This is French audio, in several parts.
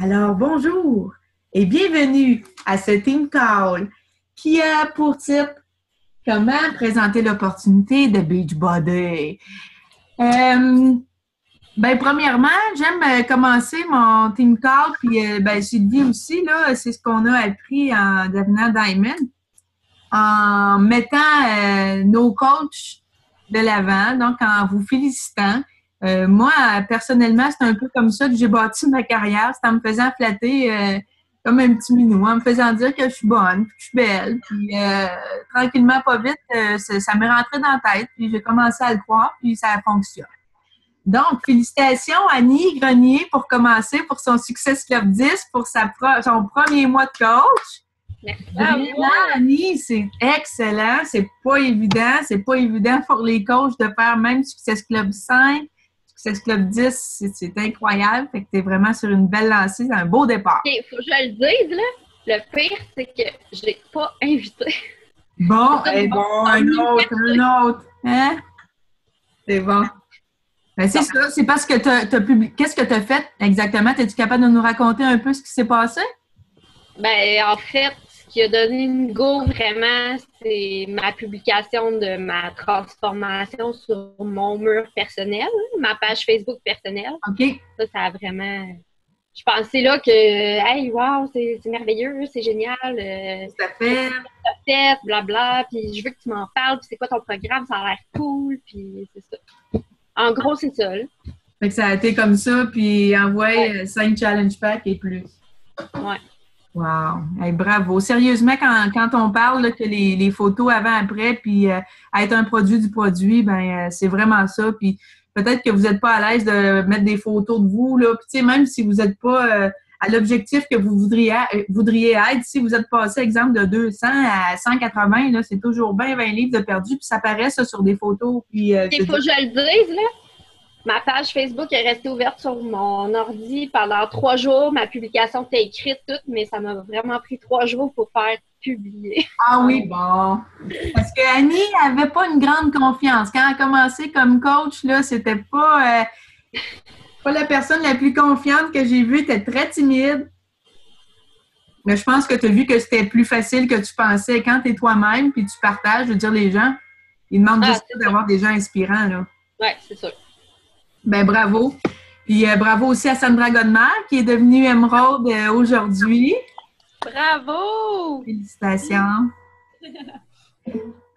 Alors, bonjour et bienvenue à ce Team Call qui a pour titre Comment présenter l'opportunité de Beachbody. Premièrement, j'aime commencer mon Team Call, puis Sylvie aussi, là, c'est ce qu'on a appris en devenant Diamond, en mettant nos coachs de l'avant, donc en vous félicitant. Moi, personnellement, c'est un peu comme ça que j'ai bâti ma carrière. C'est en me faisant flatter comme un petit minou, en me faisant dire que je suis bonne, que je suis belle. Puis tranquillement, pas vite, ça m'est rentré dans la tête. Puis j'ai commencé à le croire, puis ça fonctionne. Donc, félicitations Annie Grenier pour commencer, pour son Success Club 10, pour son premier mois de coach. Merci. Vraiment, Annie, c'est excellent. C'est pas évident. C'est pas évident pour les coachs de faire même Success Club 5. Success Club 10, c'est incroyable. Fait que t'es vraiment sur une belle lancée. C'est un beau départ. Il faut que je le dise, là. Le pire, c'est que je l'ai pas invité. Bon, un autre. Hein? C'est bon. Ben, c'est ça. C'est parce que t'as publié. Qu'est-ce que t'as fait exactement? Es-tu capable de nous raconter un peu ce qui s'est passé? Ben, en fait, ce qui a donné une go vraiment, c'est ma publication de ma transformation sur mon mur personnel, ma page Facebook personnelle. OK. Ça a vraiment... Je pensais là que, hey, wow, c'est merveilleux, c'est génial. Ça fait. Blabla, puis je veux que tu m'en parles, puis c'est quoi ton programme, ça a l'air cool, puis c'est ça. En gros, c'est ça, là. Fait que ça a été comme ça, puis envoie 5 challenge packs et plus. Ouais. Wow! Hey, bravo! Sérieusement, quand on parle là, que les photos avant-après, puis être un produit du produit, c'est vraiment ça. Puis peut-être que vous n'êtes pas à l'aise de mettre des photos de vous, là. Puis tu sais, même si vous n'êtes pas à l'objectif que vous voudriez être, si vous êtes passé, exemple, de 200 à 180, là, c'est toujours bien 20 livres de perdu, puis ça paraît ça sur des photos. Puis il faut que je le dise, là. Ma page Facebook est restée ouverte sur mon ordi pendant 3 jours. Ma publication était écrite toute, mais ça m'a vraiment pris 3 jours pour faire publier. Ah oui, bon. Parce que Annie avait pas une grande confiance. Quand elle a commencé comme coach, là, c'était pas la personne la plus confiante que j'ai vue. Elle était très timide. Mais je pense que tu as vu que c'était plus facile que tu pensais quand tu es toi-même puis tu partages. Je veux dire, les gens, ils demandent juste d'avoir des gens inspirants, là. Oui, c'est sûr. Ben bravo. Puis bravo aussi à Sandra Godmer qui est devenue Émeraude aujourd'hui. Bravo! Félicitations.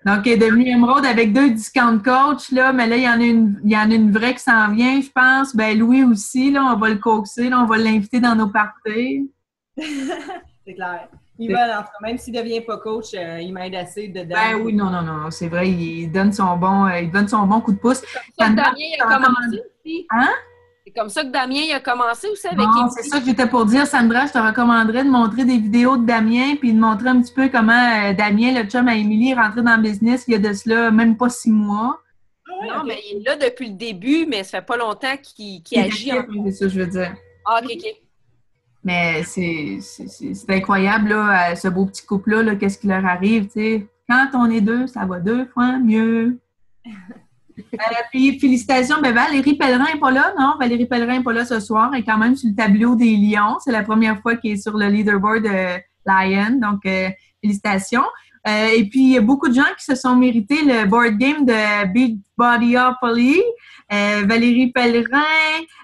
Donc, elle est devenue Émeraude avec 2 discount coach, là, mais là, il y en a une vraie qui s'en vient, je pense. Ben Louis aussi, là, on va le coaxer, là, on va l'inviter dans nos parties. C'est clair. Il va, même s'il ne devient pas coach, il m'aide assez dedans. Ben oui, non, c'est vrai, il donne son bon coup de pouce. C'est comme ça que Damien a commencé aussi. Hein? C'est comme ça que Damien a commencé aussi avec Bon, c'est ça que j'étais pour dire, Sandra, je te recommanderais de montrer des vidéos de Damien puis de montrer un petit peu comment Damien, le chum à Émilie, est rentré dans le business il y a de cela même pas 6 mois. Non, mais il est là depuis le début, mais ça fait pas longtemps qu'il agit. C'est ça que je veux dire. Ah, OK. Mais c'est incroyable, là, ce beau petit couple-là, là, qu'est-ce qui leur arrive, tu sais. Quand on est 2, ça va 2 fois mieux. Puis, félicitations, Valérie Pellerin n'est pas là, non? Valérie Pellerin n'est pas là ce soir. Elle est quand même sur le tableau des Lions. C'est la première fois qu'elle est sur le leaderboard Lion. Donc, félicitations. Et puis, il y a beaucoup de gens qui se sont mérités le board game de Beachbodyopoly. Valérie Pellerin,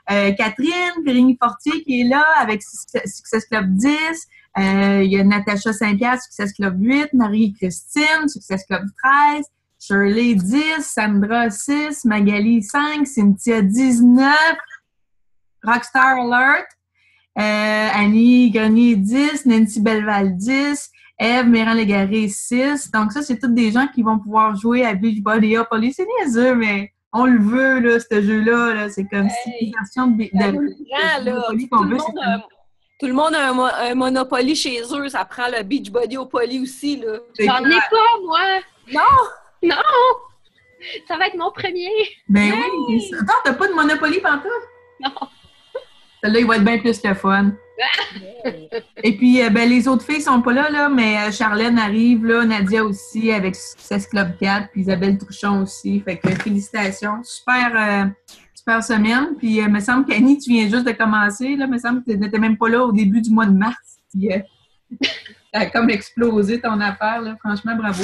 Catherine, Virginie Fortier qui est là avec Success Club 10. Il y a Natacha Saint-Pierre, Success Club 8. Marie-Christine, Success Club 13. Shirley 10, Sandra 6, Magali 5, Cynthia 19, Rockstar Alert, Annie Grenier 10, Nancy Belval 10, Ève Méran-Légaré 6. Donc ça, c'est tous des gens qui vont pouvoir jouer à Beachbodyopoly. C'est niaiseux, mais on le veut, là, ce jeu-là. Là. C'est comme si une version de Beachbody qu'on veut. Tout le monde a un Monopoly chez eux. Ça prend le Beachbodyopoly aussi. Là. J'en ai pas, moi! Non! Non! Ça va être mon premier! Ben oui! Attends, t'as pas de Monopoly pantoute? Non! Celle-là, il va être bien plus que fun. Et puis, les autres filles sont pas là, mais Charlène arrive, là, Nadia aussi, avec Success Club 4, puis Isabelle Truchon aussi. Fait que félicitations. Super super semaine. Puis, il me semble qu'Annie, tu viens juste de commencer. Là, il me semble que tu n'étais même pas là au début du mois de mars. Puis, t'as comme explosé ton affaire. Là. Franchement, bravo.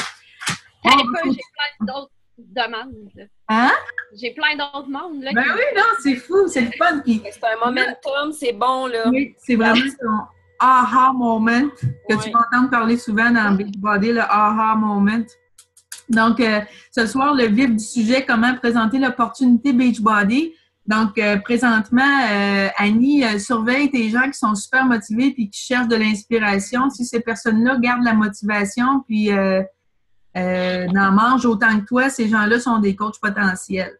J'ai plein d'autres demandes. Là. Hein? J'ai plein d'autres mondes. Là, Ben oui, non, c'est fou. C'est le fun. Puis, C'est un momentum, c'est bon, là. oui, c'est vraiment ton aha moment que tu vas entendre parler souvent dans Beachbody, le aha moment. Donc, ce soir, le vif du sujet, comment présenter l'opportunité Beachbody. Donc, présentement, Annie, surveille tes gens qui sont super motivés et qui cherchent de l'inspiration. Si ces personnes-là gardent la motivation puis n'en mangent autant que toi, ces gens-là sont des coachs potentiels.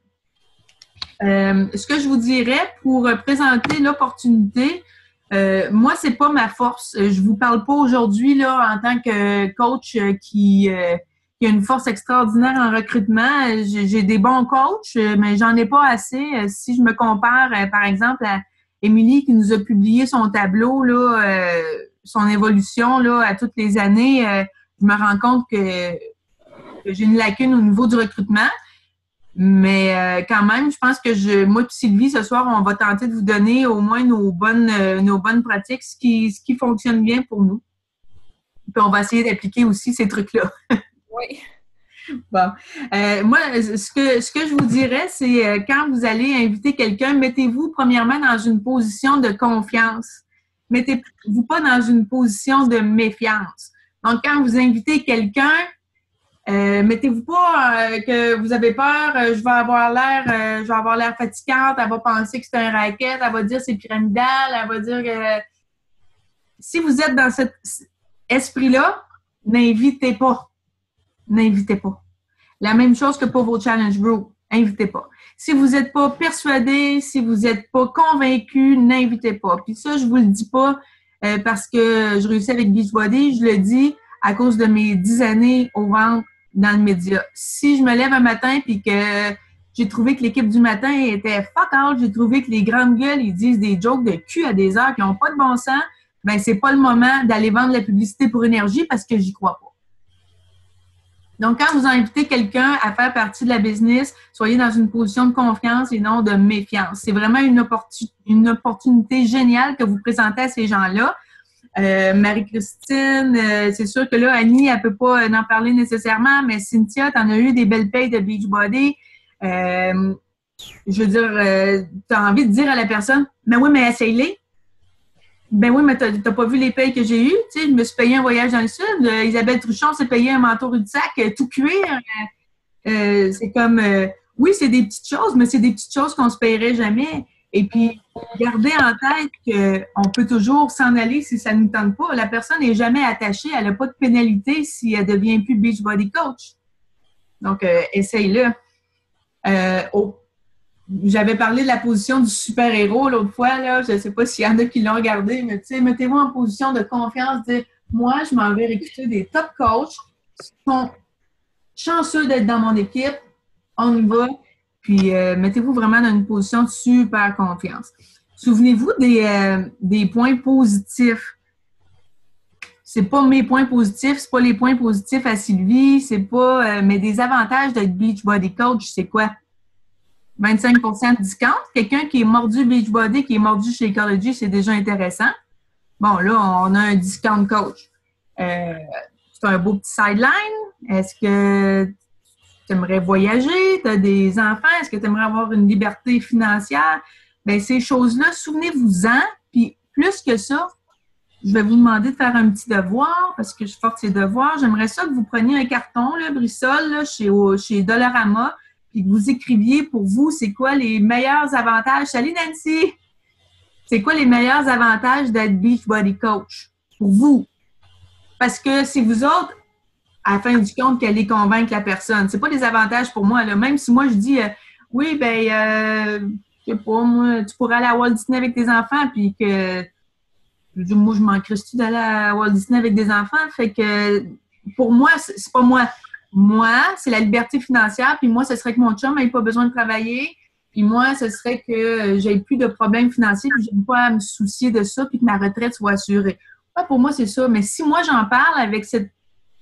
Ce que je vous dirais pour présenter l'opportunité, moi, c'est pas ma force. Je vous parle pas aujourd'hui là en tant que coach qui a une force extraordinaire en recrutement. J'ai des bons coachs, mais j'en ai pas assez. Si je me compare, par exemple, à Émilie qui nous a publié son tableau, là, son évolution là, à toutes les années, je me rends compte que j'ai une lacune au niveau du recrutement. Mais quand même, je pense que moi et Sylvie, ce soir, on va tenter de vous donner au moins nos bonnes pratiques, ce qui fonctionne bien pour nous. Puis on va essayer d'appliquer aussi ces trucs-là. Oui. Bon. Moi, ce que je vous dirais, c'est quand vous allez inviter quelqu'un, mettez-vous premièrement dans une position de confiance. Mettez-vous pas dans une position de méfiance. Donc, quand vous invitez quelqu'un, mettez-vous pas que vous avez peur, je vais avoir l'air fatigante, elle va penser que c'est un racket, elle va dire c'est pyramidal, elle va dire que si vous êtes dans cet esprit-là, n'invitez pas. N'invitez pas. La même chose que pour vos challenge group. Invitez pas. Si vous n'êtes pas persuadé, si vous n'êtes pas convaincu, n'invitez pas. Puis ça, je vous le dis pas parce que je réussis avec Beachbody, je le dis à cause de mes 10 années au ventre dans le média. Si je me lève un matin puis que j'ai trouvé que l'équipe du matin était fuck all, j'ai trouvé que les grandes gueules, ils disent des jokes de cul à des heures qui n'ont pas de bon sens, ben c'est pas le moment d'aller vendre la publicité pour énergie parce que j'y crois pas. Donc, quand vous invitez quelqu'un à faire partie de la business, soyez dans une position de confiance et non de méfiance. C'est vraiment une opportunité géniale que vous présentez à ces gens-là. Marie-Christine, c'est sûr que là, Annie, elle peut pas en parler nécessairement, mais Cynthia, t'en as eu des belles payes de Beachbody. Je veux dire, t'as envie de dire à la personne, ben oui, mais essaye-les. Ben oui, mais t'as pas vu les payes que j'ai eues. Tu sais, je me suis payé un voyage dans le sud. Isabelle Truchon s'est payé un manteau Rudisac tout cuir. C'est comme, oui, c'est des petites choses, mais c'est des petites choses qu'on se payerait jamais. Et puis, gardez en tête qu'on peut toujours s'en aller si ça ne nous tente pas. La personne n'est jamais attachée. Elle n'a pas de pénalité si elle devient plus Beachbody coach. Donc, essaye-le. J'avais parlé de la position du super-héros l'autre fois. Là. Je ne sais pas s'il y en a qui l'ont regardé, mais tu sais, mettez-vous en position de confiance. Dire, moi, je m'en vais recruter des top coachs qui sont chanceux d'être dans mon équipe. On y va. Puis, mettez-vous vraiment dans une position de super confiance. Souvenez-vous des points positifs. C'est pas mes points positifs, c'est pas les points positifs à Sylvie, c'est pas... mais des avantages d'être Beachbody coach, c'est quoi? 25% de discount. Quelqu'un qui est mordu Beachbody, qui est mordu chez Ecology, c'est déjà intéressant. Bon, là, on a un discount coach. C'est un beau petit sideline. Est-ce que tu aimerais voyager? Tu as des enfants? Est-ce que tu aimerais avoir une liberté financière? Bien, ces choses-là, souvenez-vous-en. Puis, plus que ça, je vais vous demander de faire un petit devoir parce que je porte ces devoirs. J'aimerais ça que vous preniez un carton, là, Brissol, là, chez Dollarama, puis que vous écriviez pour vous, c'est quoi les meilleurs avantages. Salut Nancy! C'est quoi les meilleurs avantages d'être Beachbody coach pour vous? Parce que c'est vous autres, à la fin du compte, qui allez convaincre la personne. C'est pas des avantages pour moi, là. Même si moi, je dis, oui, ben, je sais pas, moi, tu pourrais aller à Walt Disney avec tes enfants, puis que, moi, je m'en crisse-tu d'aller à Walt Disney avec des enfants? Fait que, pour moi, c'est pas moi. Moi, c'est la liberté financière, puis moi, ce serait que mon chum n'ait pas besoin de travailler, puis moi, ce serait que j'ai plus de problèmes financiers, puis je n'ai pas à me soucier de ça, puis que ma retraite soit assurée. Ouais, pour moi, c'est ça. Mais si moi, j'en parle avec je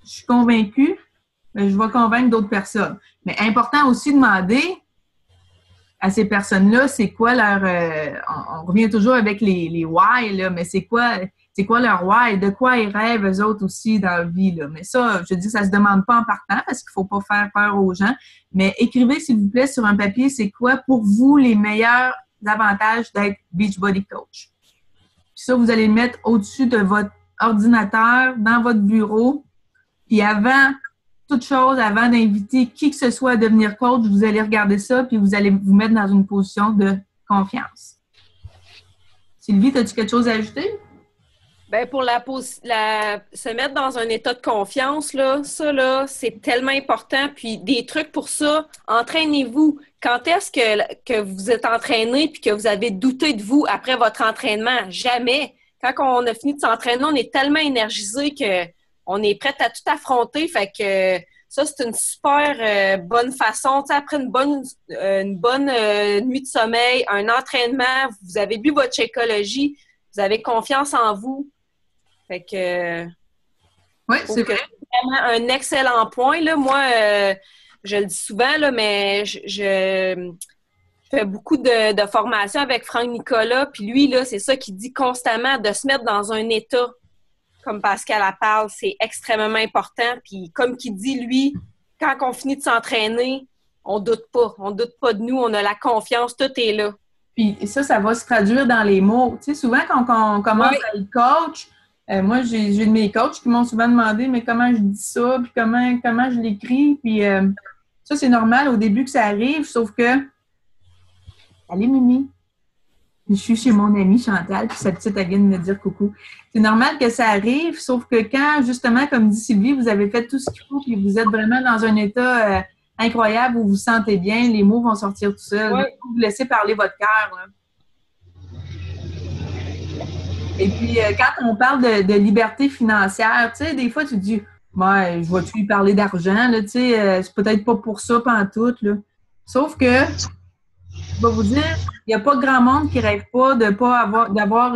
suis convaincue, ben, je vais convaincre d'autres personnes. Mais important aussi de demander, à ces personnes-là, c'est quoi leur... on revient toujours avec les why, là, mais c'est quoi leur why? De quoi ils rêvent, eux autres aussi, dans la vie, là? Mais ça, je dis, ça se demande pas en partant parce qu'il faut pas faire peur aux gens. Mais écrivez, s'il vous plaît, sur un papier, c'est quoi, pour vous, les meilleurs avantages d'être Beachbody Coach. Puis ça, vous allez le mettre au-dessus de votre ordinateur, dans votre bureau. Puis avant toute chose, avant d'inviter qui que ce soit à devenir coach, vous allez regarder ça, puis vous allez vous mettre dans une position de confiance. Sylvie, as-tu quelque chose à ajouter? Ben pour se mettre dans un état de confiance, là, ça, là, c'est tellement important. Puis des trucs pour ça, entraînez-vous. Quand est-ce que vous êtes entraîné puis que vous avez douté de vous après votre entraînement? Jamais. Quand on a fini de s'entraîner, on est tellement énergisé qu'on est prêt à tout affronter. Fait que ça, c'est une super bonne façon. Tu sais, après une bonne nuit de sommeil, un entraînement, vous avez bu votre Shakeology, vous avez confiance en vous. Fait que oui, c'est vrai. Vraiment un excellent point. Là. Moi, je le dis souvent, là, mais je fais beaucoup de formations avec Franck Nicolas. Puis lui, là, c'est ça qu'il dit constamment, de se mettre dans un état, comme Pascal en parle, c'est extrêmement important. Puis comme qu'il dit, lui, quand on finit de s'entraîner, on doute pas. On doute pas de nous, on a la confiance, tout est là. Puis ça va se traduire dans les mots. Tu sais, souvent, quand on commence à être coach, moi, j'ai de mes coachs qui m'ont souvent demandé, mais comment je dis ça, puis comment je l'écris. Puis ça, c'est normal au début que ça arrive, sauf que... Allez, Mimi. Je suis chez mon amie Chantal, puis sa petite, elle vient de me dire coucou. C'est normal que ça arrive, sauf que quand, justement, comme dit Sylvie, vous avez fait tout ce qu'il faut, puis vous êtes vraiment dans un état incroyable où vous vous sentez bien, les mots vont sortir tout seuls. Oui. Vous laissez parler votre cœur, là. Et puis, quand on parle de liberté financière, tu sais, des fois, tu te dis, ouais, je vais-tu lui parler d'argent, là, tu sais, c'est peut-être pas pour ça, pantoute, là. Sauf que, je vais vous dire, il n'y a pas grand monde qui rêve pas de pas avoir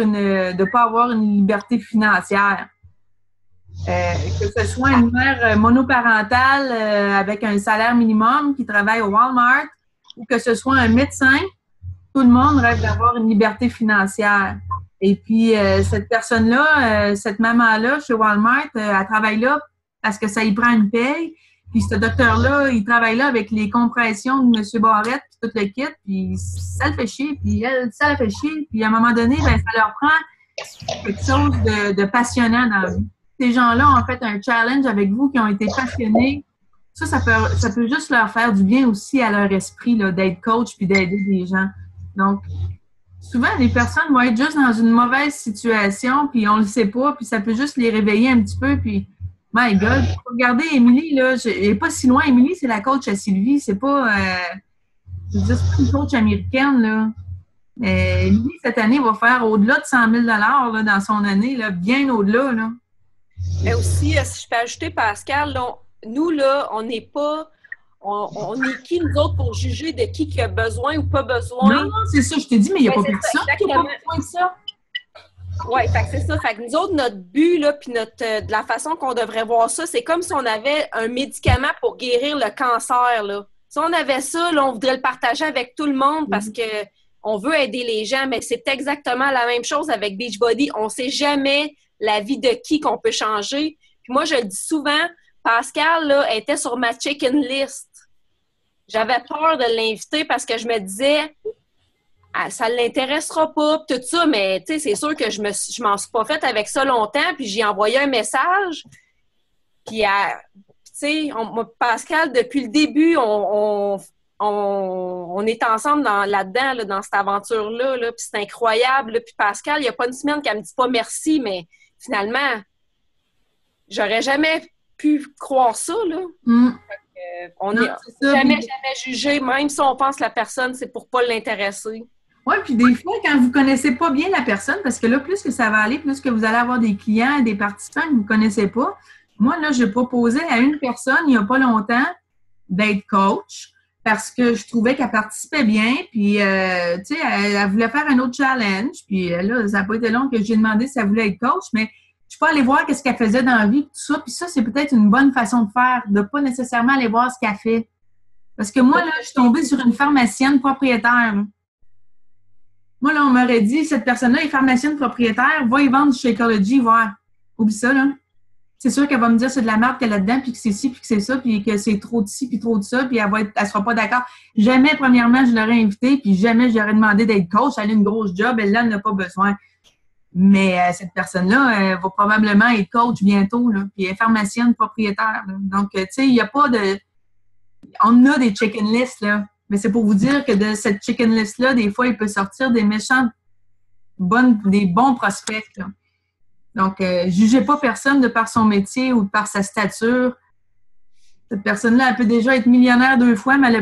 une liberté financière. Que ce soit une mère monoparentale avec un salaire minimum qui travaille au Walmart ou que ce soit un médecin, tout le monde rêve d'avoir une liberté financière. Et puis, cette personne-là, cette maman-là, chez Walmart, elle travaille là parce que ça y prend une paye. Puis, ce docteur-là, il travaille là avec les compressions de M. Barrette, puis tout le kit, puis ça le fait chier, puis elle, ça le fait chier. Puis, à un moment donné, ben, ça leur prend quelque chose de passionnant dans la vie. Ces gens-là ont fait un challenge avec vous, qui ont été passionnés. Ça peut juste leur faire du bien aussi à leur esprit, là, d'être coach puis d'aider des gens. Donc, souvent, les personnes vont être juste dans une mauvaise situation, puis on le sait pas, puis ça peut juste les réveiller un petit peu, puis my God, regardez Émilie, là, elle n'est pas si loin. Émilie, c'est la coach à Sylvie, c'est pas, je veux dire, c'est pas une coach américaine, là. Émilie, cette année, va faire au-delà de 100 000 là, dans son année, là, bien au-delà, là. Mais aussi, si je peux ajouter, Pascal, là, nous, là, on n'est pas... On est qui, nous autres, pour juger de qui a besoin ou pas besoin? Non, c'est ça, je t'ai dit, mais il n'y a pas personne qui n'a pas besoin de ça. Oui, c'est ça. Fait que nous autres, notre but, là, puis de la façon qu'on devrait voir ça, c'est comme si on avait un médicament pour guérir le cancer, là. Si on avait ça, là, on voudrait le partager avec tout le monde parce que on veut aider les gens, mais c'est exactement la même chose avec Beachbody. On ne sait jamais la vie de qui qu'on peut changer. Puis moi, je le dis souvent, Pascal, là, était sur ma chicken list. J'avais peur de l'inviter parce que je me disais, ah, ça ne l'intéressera pas, tout ça, mais tu sais, c'est sûr que je m'en suis pas faite avec ça longtemps, puis j'ai envoyé un message. Puis, tu sais, Pascal, depuis le début, on est ensemble là-dedans, là, dans cette aventure-là, là, puis c'est incroyable. Là. Puis Pascal, il n'y a pas une semaine qu'elle me dit pas merci, mais finalement, j'aurais jamais pu croire ça, là. On n'est jamais jugé, même si on pense que la personne, c'est pour pas l'intéresser. Oui, puis des fois, quand vous ne connaissez pas bien la personne, parce que là, plus que ça va aller, plus que vous allez avoir des clients et des participants que vous ne connaissez pas. Moi, là, j'ai proposé à une personne, il n'y a pas longtemps, d'être coach parce que je trouvais qu'elle participait bien, puis, tu sais, elle voulait faire un autre challenge, puis là, ça n'a pas été long que j'ai demandé si elle voulait être coach, mais je peux aller voir qu'est-ce qu'elle faisait dans la vie, tout ça. Puis ça, c'est peut-être une bonne façon de faire, de pas nécessairement aller voir ce qu'elle fait. Parce que moi, là, je suis tombée sur une pharmacienne propriétaire. Là. Moi, là, on m'aurait dit, cette personne-là est pharmacienne propriétaire, va y vendre du Shakeology, voir. Oublie ça, là. C'est sûr qu'elle va me dire que c'est de la merde qu'elle a là-dedans, puis que c'est ci, puis que c'est ça, puis que c'est trop de ci, puis trop de ça, puis elle sera pas d'accord. Jamais, premièrement, je l'aurais invitée, puis jamais je lui aurais demandé d'être coach. Elle a une grosse job, elle n'en a pas besoin. Mais cette personne-là, elle va probablement être coach bientôt, là, puis elle est pharmacienne propriétaire. Là. Donc, tu sais, il n'y a pas de... On a des chicken lists, là. Mais c'est pour vous dire que de cette chicken list-là, des fois, il peut sortir des méchants, des bons prospects, là. Donc, jugez pas personne de par son métier ou par sa stature. Cette personne-là, elle peut déjà être millionnaire 2 fois, mais elle a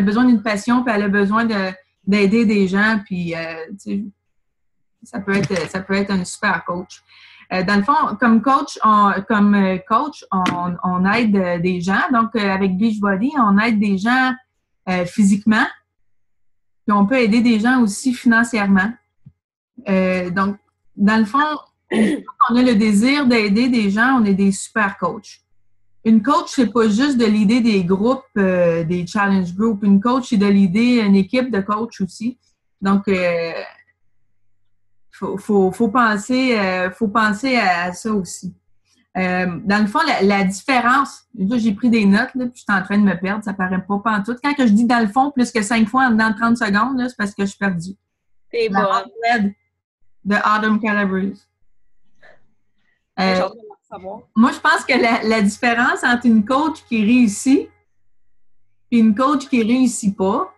besoin d'une passion, puis elle a besoin d'aider des gens, puis tu sais, ça peut être un super coach. Dans le fond, comme coach, on aide des gens. Donc, avec Beachbody, on aide des gens physiquement, puis on peut aider des gens aussi financièrement. Donc, dans le fond, on a le désir d'aider des gens, on est des super coachs. Une coach, c'est pas juste de l'idée des groupes, des challenge groups. Une coach, c'est de l'idée une équipe de coachs aussi. Donc, faut penser à ça aussi. Dans le fond, la différence, là, j'ai pris des notes, là, puis je suis en train de me perdre, ça paraît pas pantoute. Quand que je dis dans le fond plus que 5 fois en dedans de 30 secondes, là, c'est parce que je suis perdue. C'est bon. De Autumn Calabrese. Moi, je pense que la différence entre une coach qui réussit et une coach qui réussit pas,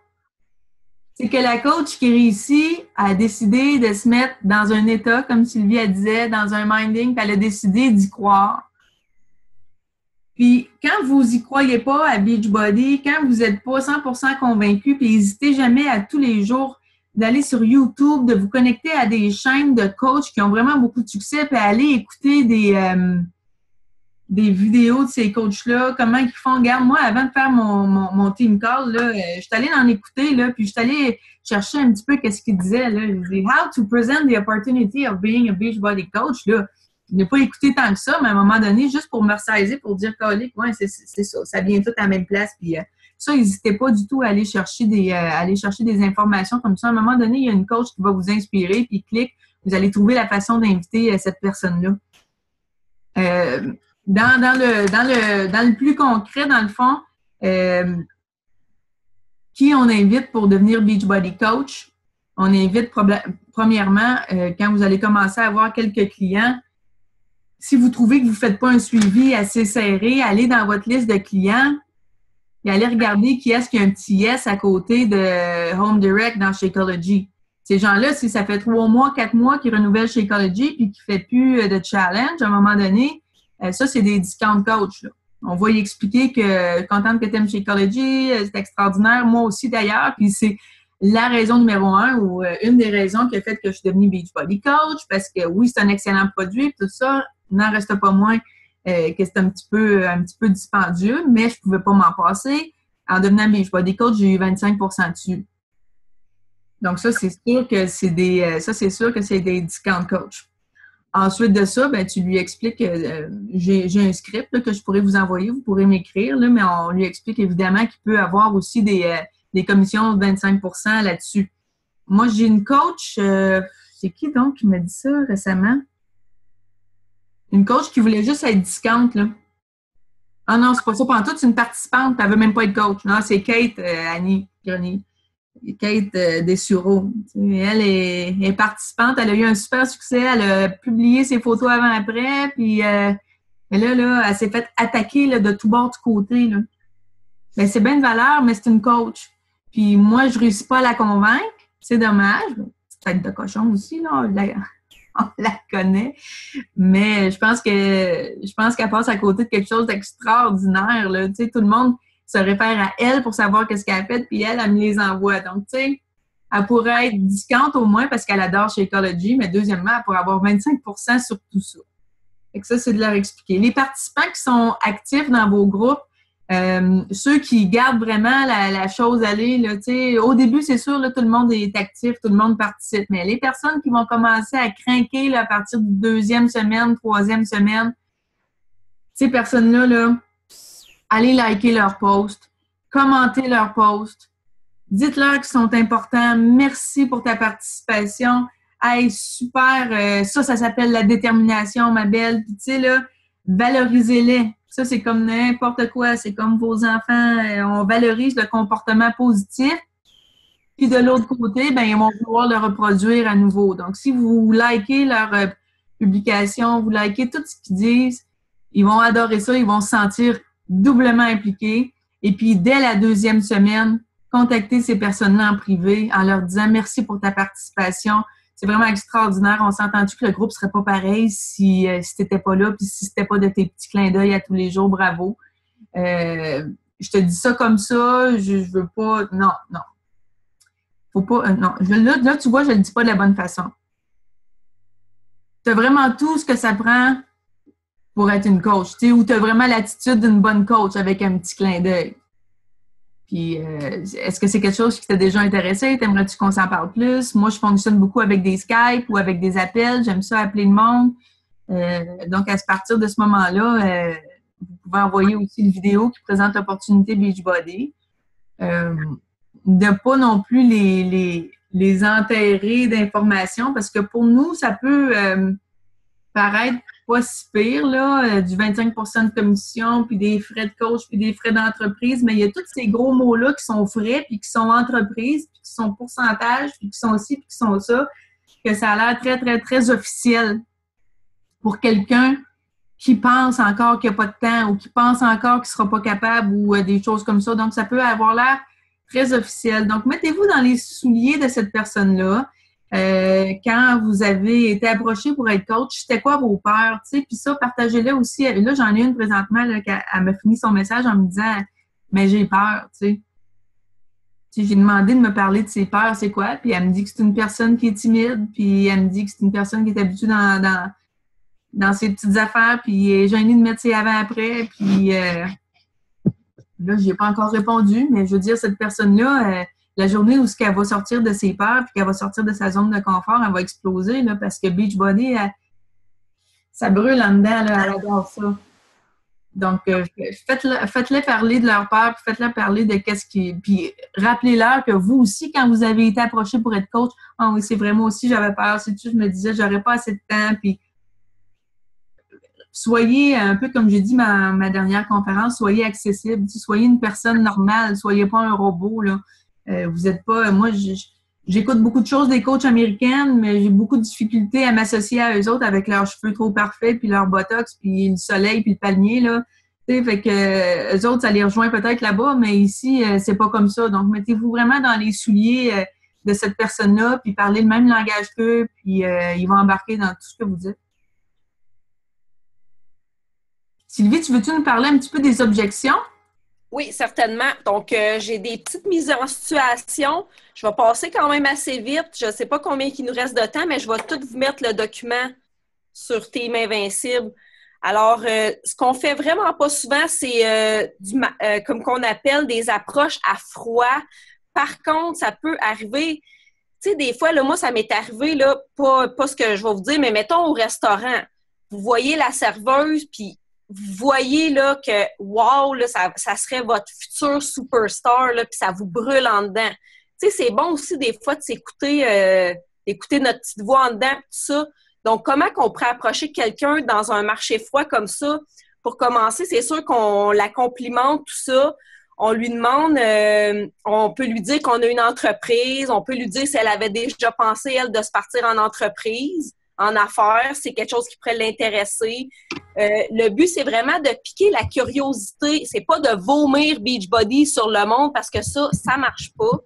c'est que la coach qui réussit a décidé de se mettre dans un état, comme Sylvie elle disait, dans un minding, puis elle a décidé d'y croire. Puis, quand vous y croyez pas à Beachbody, quand vous n'êtes pas 100% convaincu, puis n'hésitez jamais à tous les jours d'aller sur YouTube, de vous connecter à des chaînes de coachs qui ont vraiment beaucoup de succès, puis aller écouter des vidéos de ces coachs-là, comment ils font. Regarde, moi, avant de faire mon team call, là, je suis allée en écouter, là, puis je suis allée chercher un petit peu qu'est-ce qu'ils disaient. Là. Je disais, how to present the opportunity of being a Beachbody coach. Là. Je n'ai pas écouté tant que ça, mais à un moment donné, juste pour me ressaisir, pour dire, ouais, c'est ça, ça vient tout à la même place. Puis ça, n'hésitez pas du tout à aller chercher des informations comme ça. À un moment donné, il y a une coach qui va vous inspirer, puis clique, vous allez trouver la façon d'inviter cette personne-là. Dans le plus concret, dans le fond, qui on invite pour devenir Beachbody coach? On invite premièrement, quand vous allez commencer à avoir quelques clients, si vous trouvez que vous ne faites pas un suivi assez serré, allez dans votre liste de clients et allez regarder qui est-ce qui a un petit yes à côté de Home Direct dans Shakeology. Ces gens-là, si ça fait 3 mois, 4 mois qu'ils renouvellent Shakeology puis qu'ils ne font plus de challenge, à un moment donné, ça, c'est des discount coachs. Là. On va y expliquer que contente que tu aimes Shakeology, c'est extraordinaire. Moi aussi, d'ailleurs. Puis c'est la raison numéro 1 ou une des raisons qui a fait que je suis devenue Beachbody coach parce que oui, c'est un excellent produit tout ça. N'en reste pas moins que c'est un petit peu dispendieux, mais je ne pouvais pas m'en passer. En devenant Beachbody coach, j'ai eu 25% dessus. Donc ça, c'est sûr que c'est des discount coachs. Ensuite de ça, ben, tu lui expliques j'ai un script là, que je pourrais vous envoyer, vous pourrez m'écrire, là, mais on lui explique évidemment qu'il peut avoir aussi des commissions de 25% là-dessus. Moi, j'ai une coach, c'est qui donc qui m'a dit ça récemment? Une coach qui voulait juste être discount, là. Ah non, c'est pas ça. Pantoute, c'est une participante, elle veut même pas être coach. Non, c'est Kate Annie Grenier. Kate Dessureau. Elle est participante, elle a eu un super succès, elle a publié ses photos avant-après, puis là, elle s'est fait attaquer là, de tout bord, de côté. Là. Ben, c'est bien de valeur, mais c'est une coach. Puis moi, je réussis pas à la convaincre. C'est dommage. C'est tête de cochon aussi, là. On la connaît. Mais je pense qu'elle passe à côté de quelque chose d'extraordinaire. Là. Tu sais, tout le monde se réfère à elle pour savoir qu'est-ce qu'elle a fait, puis elle me les envoie. Donc, tu sais, elle pourrait être discount au moins parce qu'elle adore Shakeology, mais deuxièmement, elle pourrait avoir 25% sur tout ça. Fait que ça, c'est de leur expliquer. Les participants qui sont actifs dans vos groupes, ceux qui gardent vraiment la chose aller, là, tu sais, au début, c'est sûr, là, tout le monde est actif, tout le monde participe, mais les personnes qui vont commencer à craquer là, à partir de 2e semaine, 3e semaine, ces personnes-là, là, allez liker leur post, commentez leurs posts, dites-leur qu'ils sont importants, merci pour ta participation, hey, super, ça s'appelle la détermination, ma belle, puis tu sais, là, valorisez-les. Ça, c'est comme n'importe quoi, c'est comme vos enfants, on valorise le comportement positif, puis de l'autre côté, ben ils vont vouloir le reproduire à nouveau. Donc, si vous likez leur publication, vous likez tout ce qu'ils disent, ils vont adorer ça, ils vont se sentir doublement impliqués. Et puis, dès la 2e semaine, contactez ces personnes-là en privé en leur disant « Merci pour ta participation. C'est vraiment extraordinaire. On s'est entendu que le groupe serait pas pareil si tu n'étais pas là, puis si c'était pas de tes petits clins d'œil à tous les jours. Bravo. Je te dis ça comme ça. Je veux pas... Non. Faut pas... non. Là, tu vois, je le dis pas de la bonne façon. Tu as vraiment tout ce que ça prend pour être une coach, tu sais, ou tu as vraiment l'attitude d'une bonne coach avec un petit clin d'œil. Puis, est-ce que c'est quelque chose qui t'a déjà intéressé? T'aimerais-tu qu'on s'en parle plus? Moi, je fonctionne beaucoup avec des Skype ou avec des appels. J'aime ça appeler le monde. Donc, à partir de ce moment-là, vous pouvez envoyer aussi une vidéo qui présente l'opportunité Beachbody. De pas non plus les enterrer d'informations parce que pour nous, ça peut paraître pas si pire, là, du 25 de commission, puis des frais de coach, puis des frais d'entreprise, mais il y a tous ces gros mots-là qui sont frais, puis qui sont entreprises, puis qui sont pourcentage, puis qui sont ci, puis qui sont ça, que ça a l'air très, très, très officiel pour quelqu'un qui pense encore qu'il n'y a pas de temps ou qui pense encore qu'il ne sera pas capable ou des choses comme ça. Donc, ça peut avoir l'air très officiel. Donc, mettez-vous dans les souliers de cette personne-là. Quand vous avez été approché pour être coach, c'était quoi vos peurs, tu sais, puis ça, partagez-le aussi. Là, j'en ai une présentement, là, elle m'a fini son message en me disant « Mais j'ai peur, tu sais. » J'ai demandé de me parler de ses peurs, c'est quoi? Puis elle me dit que c'est une personne qui est timide, puis elle me dit que c'est une personne qui est habituée dans ses petites affaires, puis elle est gênée de mettre ses avant-après, puis là, j'ai pas encore répondu, mais je veux dire, cette personne-là, la journée où elle va sortir de ses peurs puis qu'elle va sortir de sa zone de confort, elle va exploser là, parce que Beachbody, ça brûle en dedans, là, elle adore ça. Donc, faites-les parler de leur peur, puis faites-les parler de qu'est-ce qui... Puis rappelez-leur que vous aussi, quand vous avez été approché pour être coach, « Ah oui, c'est vrai, moi aussi, j'avais peur. Je me disais, j'aurais pas assez de temps. » Puis soyez, un peu comme j'ai dit ma dernière conférence, soyez accessible. Soyez une personne normale. Soyez pas un robot, là. Vous n'êtes pas... Moi, j'écoute beaucoup de choses des coachs américaines, mais j'ai beaucoup de difficultés à m'associer à eux autres avec leurs cheveux trop parfaits, puis leur botox, puis le soleil, puis le palmier, là. T'sais, fait que eux autres, ça les rejoint peut-être là-bas, mais ici, c'est pas comme ça. Donc, mettez-vous vraiment dans les souliers de cette personne-là, puis parlez le même langage qu'eux, puis ils vont embarquer dans tout ce que vous dites. Sylvie, tu veux-tu nous parler un petit peu des objections? Oui, certainement. Donc, j'ai des petites mises en situation. Je vais passer quand même assez vite. Je ne sais pas combien il nous reste de temps, mais je vais tout vous mettre le document sur Team Invincible. Alors, ce qu'on fait vraiment pas souvent, c'est comme qu'on appelle des approches à froid. Par contre, ça peut arriver, tu sais, des fois, là, moi, ça m'est arrivé, là, pas ce que je vais vous dire, mais mettons au restaurant, vous voyez la serveuse, puis vous voyez là que wow, là, ça serait votre futur superstar, là, puis ça vous brûle en dedans. Tu sais, c'est bon aussi des fois de s'écouter, d'écouter notre petite voix en dedans, tout ça. Donc, comment qu'on pourrait approcher quelqu'un dans un marché froid comme ça? Pour commencer, c'est sûr qu'on la complimente, tout ça. On lui demande, on peut lui dire qu'on a une entreprise, on peut lui dire si elle avait déjà pensé, elle, de se partir en entreprise, en affaires, c'est quelque chose qui pourrait l'intéresser. Le but, c'est vraiment de piquer la curiosité. C'est pas de vomir Beachbody sur le monde parce que ça marche pas.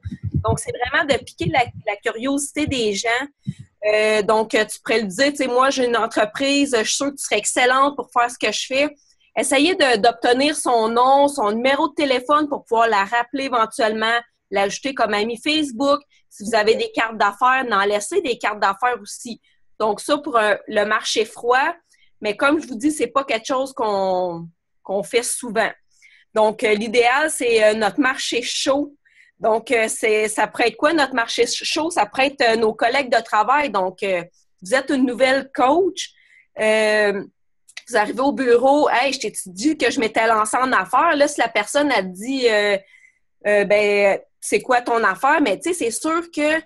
Donc, c'est vraiment de piquer la curiosité des gens. Donc, tu pourrais lui dire, tu sais, moi, j'ai une entreprise, je suis sûre que tu serais excellente pour faire ce que je fais. Essayez d'obtenir son nom, son numéro de téléphone pour pouvoir la rappeler éventuellement, l'ajouter comme ami Facebook. Si vous avez des cartes d'affaires, n'en laissez des cartes d'affaires aussi. Donc, ça pour le marché froid. Mais comme je vous dis, c'est pas quelque chose qu'on fait souvent. Donc, l'idéal, c'est notre marché chaud. Donc, ça pourrait être quoi notre marché chaud? Ça pourrait être nos collègues de travail. Donc, vous êtes une nouvelle coach. Vous arrivez au bureau. « Hey, je t'ai dit que je m'étais lancée en affaires. » Là, si la personne a dit c'est quoi ton affaire? Mais tu sais, c'est sûr que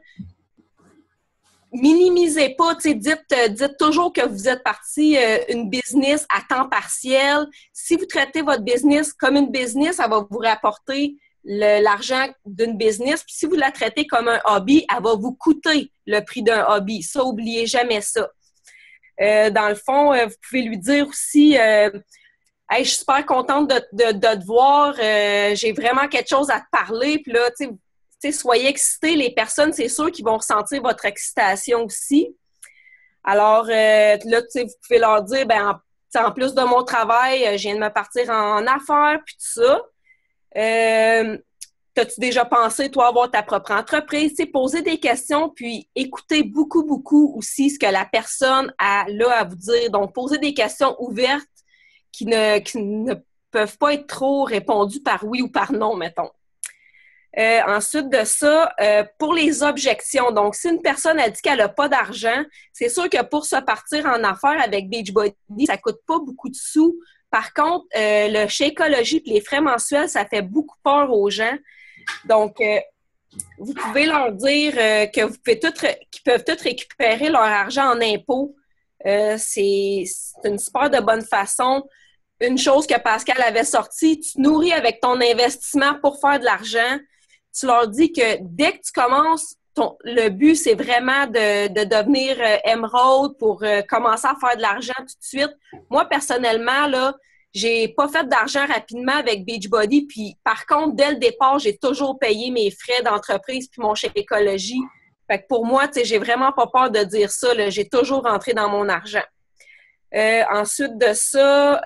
minimisez pas, tu sais, dites toujours que vous êtes parti une business à temps partiel. Si vous traitez votre business comme une business, ça va vous rapporter l'argent d'une business. Puis si vous la traitez comme un hobby, elle va vous coûter le prix d'un hobby. Ça, oubliez jamais ça. Dans le fond, vous pouvez lui dire aussi hey, je suis super contente de te voir. J'ai vraiment quelque chose à te parler. Puis là, tu sais, soyez excités. Les personnes, c'est sûr qu'ils vont ressentir votre excitation aussi. Alors, là, tu sais, vous pouvez leur dire, en plus de mon travail, je viens de me partir en affaires, puis tout ça. T'as-tu déjà pensé, toi, avoir ta propre entreprise? Tu sais, poser des questions, puis écouter beaucoup, beaucoup aussi ce que la personne a là à vous dire. Donc, poser des questions ouvertes qui ne peuvent pas être trop répondues par oui ou par non, mettons. Ensuite de ça, pour les objections, donc si une personne a dit qu'elle n'a pas d'argent, c'est sûr que pour se partir en affaires avec Beachbody, ça ne coûte pas beaucoup de sous. Par contre, le Shakeology et les frais mensuels, ça fait beaucoup peur aux gens. Donc, vous pouvez leur dire qu'ils peuvent tous récupérer leur argent en impôts. C'est une super de bonne façon. Une chose que Pascal avait sortie, tu te nourris avec ton investissement pour faire de l'argent. Tu leur dis que dès que tu commences, le but, c'est vraiment de devenir émeraude pour commencer à faire de l'argent tout de suite. Moi, personnellement, là, j'ai pas fait d'argent rapidement avec Beachbody. Puis, par contre, dès le départ, j'ai toujours payé mes frais d'entreprise puis mon chèque écologie. Fait que pour moi, tu sais, j'ai vraiment pas peur de dire ça. Là, j'ai toujours rentré dans mon argent. Ensuite de ça,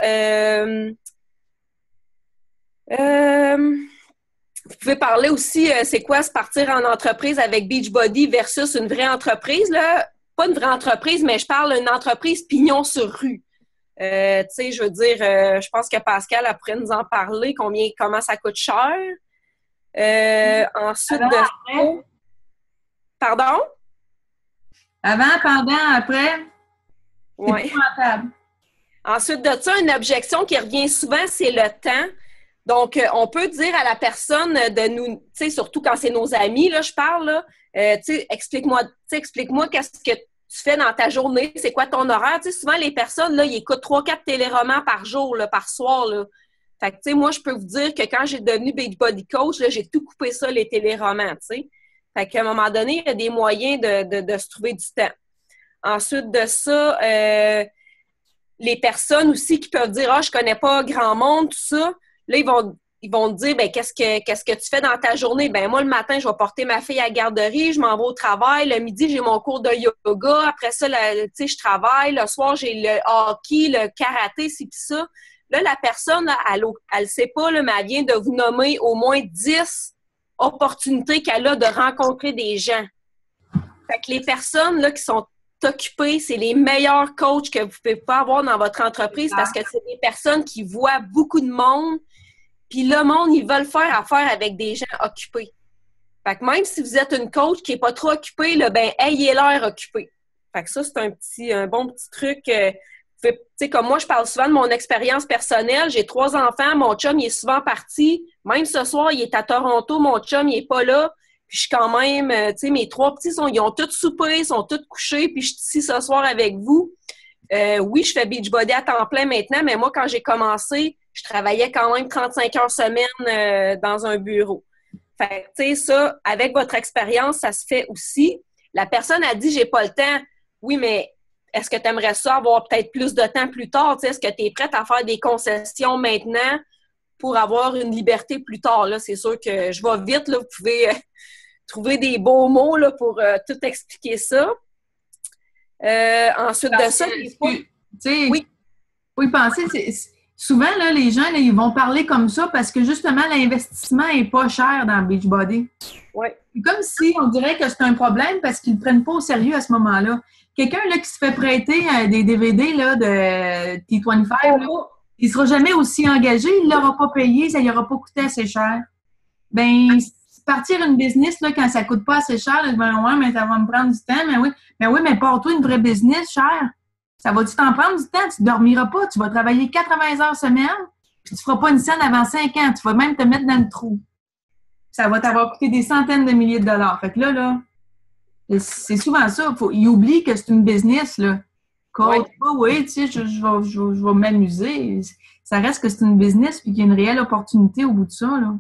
vous pouvez parler aussi, c'est quoi se partir en entreprise avec Beachbody versus une vraie entreprise, là. Pas une vraie entreprise, mais je parle d'une entreprise pignon sur rue. Tu sais, je veux dire, je pense que Pascal après nous en parler, comment ça coûte cher. Ensuite de ça... Pardon? Avant, pendant, après... Oui. Ensuite de ça, une objection qui revient souvent, c'est le temps. Donc, on peut dire à la personne de nous, tu sais, surtout quand c'est nos amis, là, je parle, là, tu sais, explique-moi qu'est-ce que tu fais dans ta journée, c'est quoi ton horaire. Tu sais, souvent, les personnes, là, ils écoutent 3-4 téléromans par jour, là, par soir, là. Fait que, tu sais, moi, je peux vous dire que quand j'ai devenu Beachbody Coach, là, j'ai tout coupé ça, les téléromans, tu sais. Fait qu'à un moment donné, il y a des moyens de se trouver du temps. Ensuite de ça, les personnes aussi qui peuvent dire « Ah, je connais pas grand monde, tout ça », là, ils vont te dire « qu'est-ce que tu fais dans ta journée? » Moi, le matin, je vais porter ma fille à la garderie, je m'en vais au travail. Le midi, j'ai mon cours de yoga. Après ça, tu sais, je travaille. Le soir, j'ai le hockey, le karaté, ci pis ça. Là, la personne, là, elle sait pas, là, mais elle vient de vous nommer au moins 10 opportunités qu'elle a de rencontrer des gens. Fait que les personnes, là, qui sont occupées, c'est les meilleurs coachs que vous pouvez pas avoir dans votre entreprise parce que c'est des personnes qui voient beaucoup de monde. Puis le monde, ils veulent faire affaire avec des gens occupés. Fait que même si vous êtes une coach qui n'est pas trop occupée, là, ayez l'air occupé. Fait que ça, c'est un bon petit truc. Tu sais, comme moi, je parle souvent de mon expérience personnelle. J'ai 3 enfants. Mon chum, il est souvent parti. Même ce soir, il est à Toronto. Mon chum, il est pas là. Puis je suis quand même, tu sais, mes 3 petits, ils ont tous soupé, ils sont tous couchés. Puis je suis ici ce soir avec vous. Oui, je fais Beachbody à temps plein maintenant, mais moi, quand j'ai commencé, je travaillais quand même 35 heures semaine dans un bureau. Fait que, tu sais, ça, avec votre expérience, ça se fait aussi. La personne a dit, j'ai pas le temps. Oui, mais est-ce que tu aimerais ça avoir peut-être plus de temps plus tard? Tu sais, est-ce que tu es prête à faire des concessions maintenant pour avoir une liberté plus tard? Là, c'est sûr que je vais vite. Là, vous pouvez trouver des beaux mots là, pour tout expliquer ça. Ensuite de ça, oui, penser, souvent, là, les gens, là, ils vont parler comme ça parce que justement, l'investissement n'est pas cher dans Beachbody. Ouais. C'est comme si on dirait que c'est un problème parce qu'ils ne prennent pas au sérieux à ce moment-là. Quelqu'un là, qui se fait prêter des DVD là, de T25, là, il ne sera jamais aussi engagé, il ne l'aura pas payé, ça ne lui aura pas coûté assez cher. Partir une business là, quand ça ne coûte pas assez cher, ouais, mais ça va me prendre du temps, mais oui, mais porte-toi une vraie business, cher. Ça va-tu t'en prendre du temps? Tu ne dormiras pas, tu vas travailler 80 heures semaine, puis tu ne feras pas une scène avant 5 ans. Tu vas même te mettre dans le trou. ça va t'avoir coûté des centaines de milliers de dollars. Fait que là, c'est souvent ça. Ils oublient que c'est une business, là. Coach, oui, tu sais, je vais m'amuser. Ça reste que c'est une business puis qu'il y a une réelle opportunité au bout de ça, là.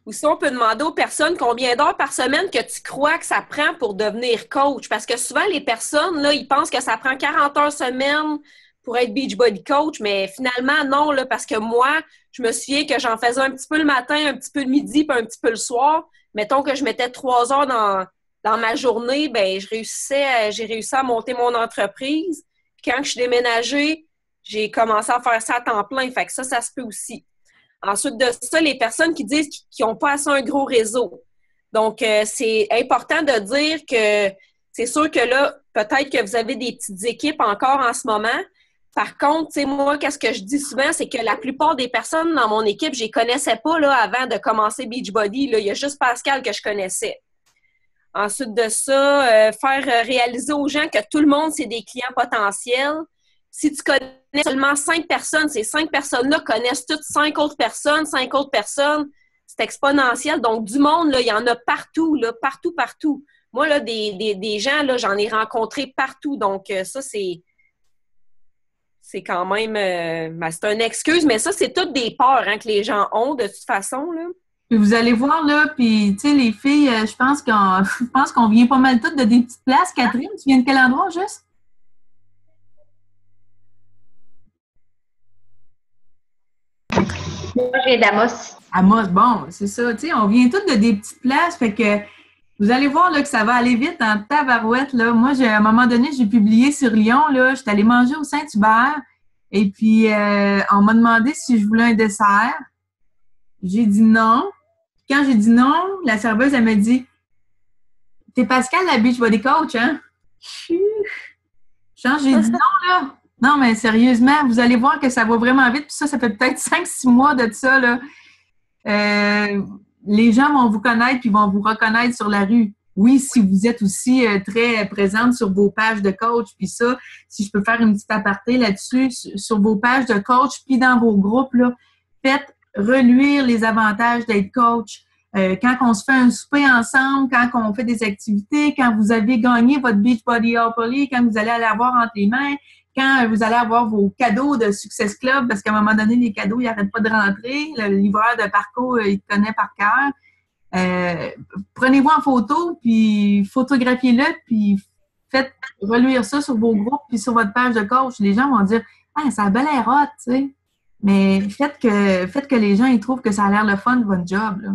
Ou si on peut demander aux personnes combien d'heures par semaine que tu crois que ça prend pour devenir coach. Parce que souvent, les personnes, là, ils pensent que ça prend 40 heures semaine pour être Beachbody coach, mais finalement, non, là, parce que moi, je me souviens que j'en faisais un petit peu le matin, un petit peu le midi, puis un petit peu le soir. Mettons que je mettais 3 heures dans ma journée, ben j'ai réussi à monter mon entreprise. Puis quand je suis déménagée, j'ai commencé à faire ça à temps plein. Fait que ça se peut aussi. Ensuite de ça, les personnes qui disent qu'ils n'ont pas assez un gros réseau. Donc, c'est important de dire que c'est sûr que là, peut-être que vous avez des petites équipes encore en ce moment. Par contre, tu sais, moi, qu'est-ce que je dis souvent, c'est que la plupart des personnes dans mon équipe, je les connaissais pas là, avant de commencer Beachbody. Là. Il y a juste Pascal que je connaissais. Ensuite de ça, faire réaliser aux gens que tout le monde, c'est des clients potentiels. Si tu connais seulement 5 personnes, ces 5 personnes-là connaissent toutes 5 autres personnes, 5 autres personnes. C'est exponentiel. Donc, du monde, là, il y en a partout, là, partout. Moi, là, des gens, là, j'en ai rencontrés partout. Donc, ça, c'est quand même... c'est une excuse, mais ça, c'est toutes des peurs hein, que les gens ont, de toute façon, là. Puis vous allez voir, là, puis, tu sais, les filles, je pense qu'on vient pas mal toutes de des petites places. Catherine, tu viens de quel endroit, juste? Moi, je viens d'Amos. Amos, bon, c'est ça. Tu sais, on vient toutes de des petites places, fait que vous allez voir là, que ça va aller vite en tabarouette. Là. Moi, à un moment donné, j'ai publié sur Lyon, là, j'étais allée manger au Saint-Hubert, et puis on m'a demandé si je voulais un dessert. J'ai dit non. Quand j'ai dit non, la serveuse, elle m'a dit « T'es Pascal, la Beachbody Coach, hein? » Genre, j'ai dit non, là. Non, mais sérieusement, vous allez voir que ça va vraiment vite. Puis ça fait peut-être 5-6 mois de ça, là. Les gens vont vous connaître puis vont vous reconnaître sur la rue. Oui, si vous êtes aussi très présente sur vos pages de coach. Puis ça, si je peux faire une petite aparté là-dessus, sur vos pages de coach puis dans vos groupes, là, faites reluire les avantages d'être coach. Quand on se fait un souper ensemble, quand on fait des activités, quand vous avez gagné votre Beachbody Hourly, quand vous allez avoir entre les mains, quand vous allez avoir vos cadeaux de Success Club, parce qu'à un moment donné, les cadeaux, ils n'arrêtent pas de rentrer. Le livreur de parcours, il te connaît par cœur. Prenez-vous en photo, puis photographiez-le, puis faites reluire ça sur vos groupes, puis sur votre page de coach. Les gens vont dire « Ah, ça a bel l'air hot, tu sais. » Mais faites que les gens ils trouvent que ça a l'air le fun de votre job, là.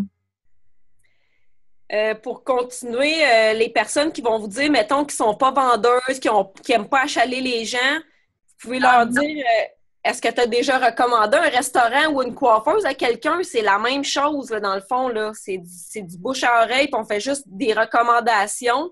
Pour continuer, les personnes qui vont vous dire, mettons, qui ne sont pas vendeuses, qui n'aiment pas achaler les gens, vous pouvez leur dire, est-ce que tu as déjà recommandé un restaurant ou une coiffeuse à quelqu'un? C'est la même chose, là, dans le fond, là. C'est du bouche à oreille, puis on fait juste des recommandations.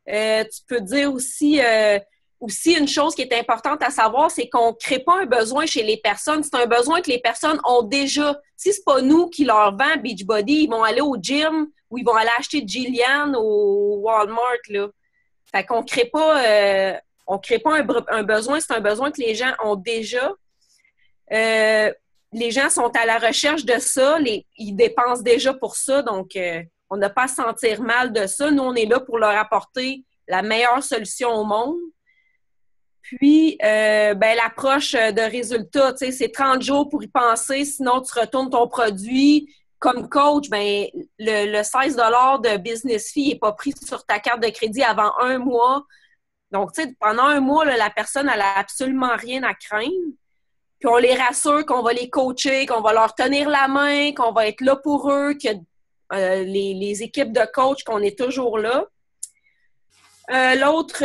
Tu peux dire aussi une chose qui est importante à savoir, c'est qu'on ne crée pas un besoin chez les personnes. C'est un besoin que les personnes ont déjà. Si ce n'est pas nous qui leur vend Beachbody, ils vont aller au gym ou ils vont aller acheter Jillian au Walmart, là. Fait qu'on crée pas un besoin, c'est un besoin que les gens ont déjà. Les gens sont à la recherche de ça, ils dépensent déjà pour ça, donc on n'a pas à se sentir mal de ça. Nous, on est là pour leur apporter la meilleure solution au monde. Puis, l'approche de résultat, tu sais, c'est 30 jours pour y penser, sinon tu retournes ton produit. Comme coach, ben le 16 $ de business fee n'est pas pris sur ta carte de crédit avant 1 mois. Donc, tu sais, pendant 1 mois, là, la personne, elle n'a absolument rien à craindre. Puis, on les rassure qu'on va les coacher, qu'on va leur tenir la main, qu'on va être là pour eux, que les équipes de coach, qu'on est toujours là. L'autre...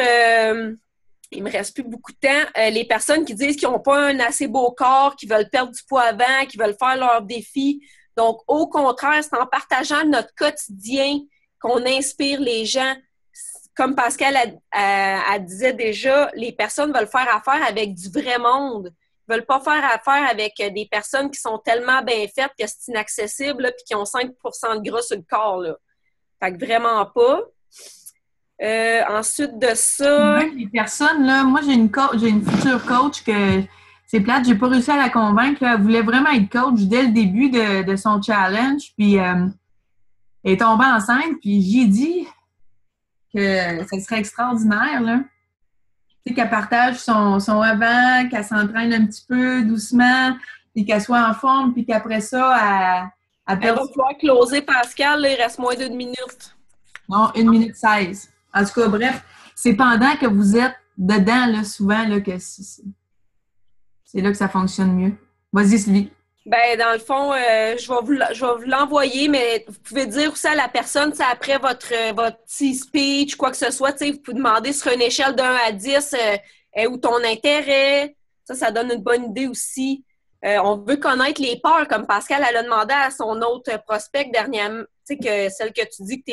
il me reste plus beaucoup de temps. Les personnes qui disent qu'ils n'ont pas un assez beau corps, qui veulent perdre du poids avant, qui veulent faire leurs défis. Donc, au contraire, c'est en partageant notre quotidien qu'on inspire les gens. Comme Pascal elle disait déjà, les personnes veulent faire affaire avec du vrai monde. Ils veulent pas faire affaire avec des personnes qui sont tellement bien faites que c'est inaccessible puis qui ont 5 % de gras sur le corps, là. Fait que vraiment pas. Ensuite de ça... Les personnes, là, moi, j'ai une future coach que c'est plate, j'ai pas réussi à la convaincre. Là. Elle voulait vraiment être coach dès le début de son challenge. Puis, Elle est tombée enceinte, puis j'ai dit que ça serait extraordinaire, là. Tu sais, qu'elle partage son avant, qu'elle s'entraîne un petit peu doucement, puis qu'elle soit en forme, puis qu'après ça, elle Elle perde... va pouvoir closer Pascal, là, il reste moins d'1 minute. Non, 1 minute 16. En tout cas, bref, c'est pendant que vous êtes dedans, là, souvent, là, que c'est là que ça fonctionne mieux. Vas-y, Sylvie. Ben, dans le fond, je vais vous l'envoyer, mais vous pouvez dire aussi à la personne, c'est après votre petit speech, quoi que ce soit, vous pouvez demander sur une échelle de 1 à 10, est où ton intérêt. Ça donne une bonne idée aussi. On veut connaître les peurs, comme Pascal, elle a demandé à son autre prospect dernièrement, tu sais, que celle que tu dis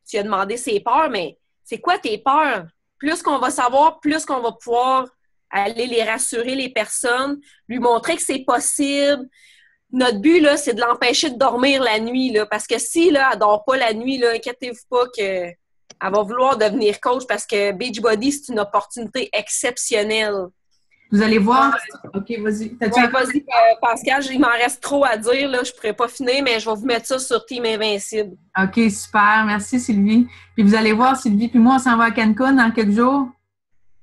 tu as demandé ses peurs, mais c'est quoi tes peurs? Plus qu'on va savoir, plus qu'on va pouvoir aller les rassurer, les personnes, lui montrer que c'est possible. Notre but, là, c'est de l'empêcher de dormir la nuit, là, parce que si, là, elle dort pas la nuit, là, inquiétez-vous pas qu'elle va vouloir devenir coach parce que Beachbody, c'est une opportunité exceptionnelle. Vous allez voir. OK, vas-y. Ouais, vas-y, Pascal, il m'en reste trop à dire, là, je pourrais pas finir, mais je vais vous mettre ça sur Team Invincible. OK, super. Merci, Sylvie. Puis vous allez voir, Sylvie, puis moi, on s'en va à Cancun dans quelques jours.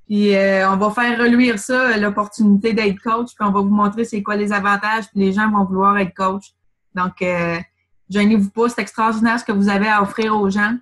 Puis on va faire reluire ça, l'opportunité d'être coach, puis on va vous montrer c'est quoi les avantages, puis les gens vont vouloir être coach. Donc, gênez-vous pas, c'est extraordinaire ce que vous avez à offrir aux gens.